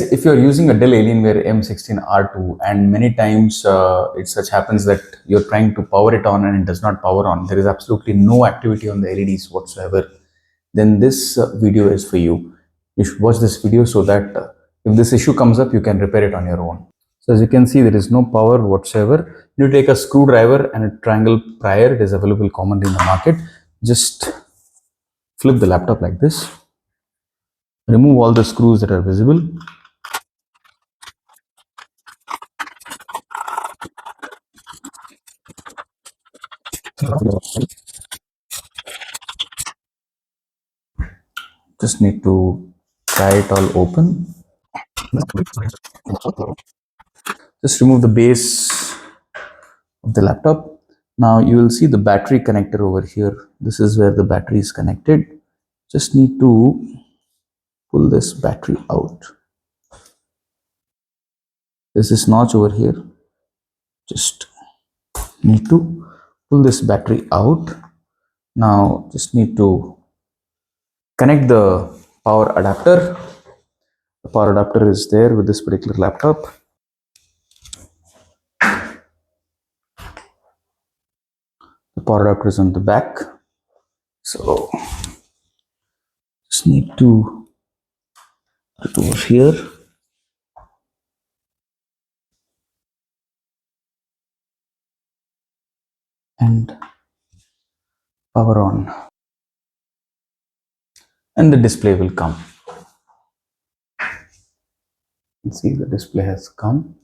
If you're using a Dell Alienware M16 R2 and many times it such happens that you're trying to power it on and it does not power on, there is absolutely no activity on the LEDs whatsoever, then this video is for you. You should watch this video so that if this issue comes up, you can repair it on your own. So as you can see, there is no power whatsoever. You take a screwdriver and a triangle prior. It is available commonly in the market. Just flip the laptop like this. Remove all the screws that are visible. Just need to pry it all open. Just remove the base of the laptop. Now you will see the battery connector over here. This is where the battery is connected. Just need to pull this battery out. There's this notch over here. Just need to pull this battery out. Now just need to connect the power adapter. The power adapter is there with this particular laptop. The power adapter is on the back. So just need to put it over here. And power on. And the display will come. You can see the display has come.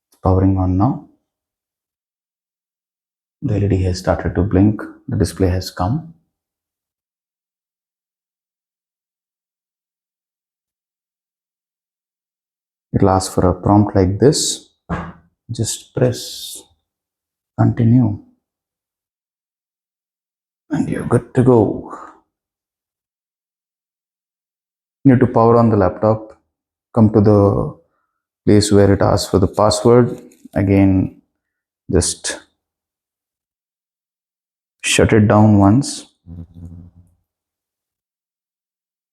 It's powering on now. The LED has started to blink. The display has come. It will ask for a prompt like this. Just press continue. And you're good to go. You need to power on the laptop. Come to the place where it asks for the password. Again, just shut it down once.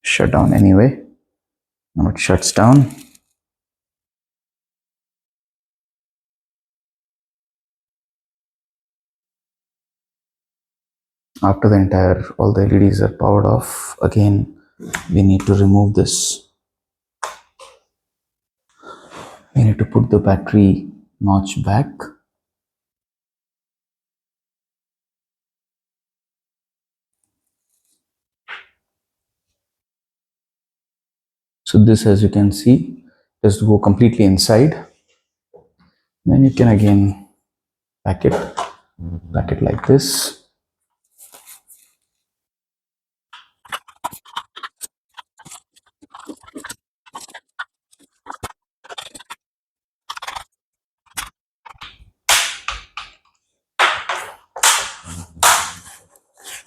Shut down anyway. Now it shuts down. After all the LEDs are powered off, again we need to remove this. We need to put the battery notch back. So this, as you can see, just go completely inside. Then you can again pack it like this.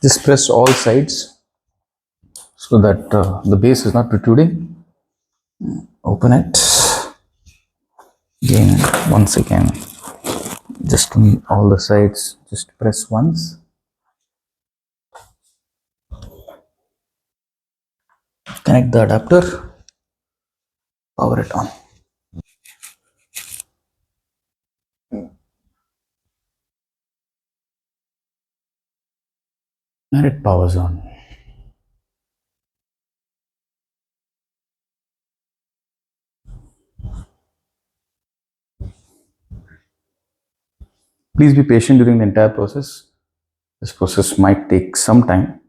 Just press all sides so that the base is not protruding. Open it. Again, once again, just on all the sides, just press once. Connect the adapter. Power it on. And it powers on. Please be patient during the entire process. This process might take some time.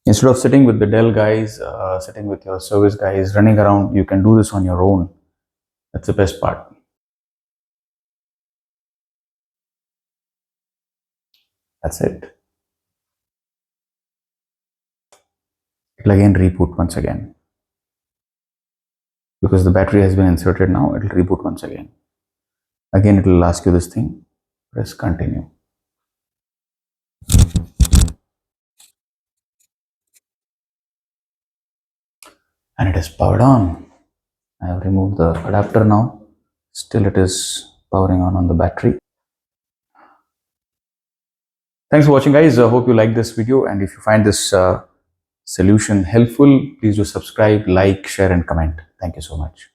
Instead of sitting with the Dell guys, sitting with your service guys, running around, you can do this on your own. That's the best part. That's it. It will again reboot once again. Because the battery has been inserted now, it will reboot once again. Again, it will ask you this thing. Press continue. And it is powered on. I have removed the adapter now. Still it is powering on the battery. Thanks for watching, guys. I hope you like this video, and if you find this solution helpful, please do subscribe, like, share, and comment. Thank you so much.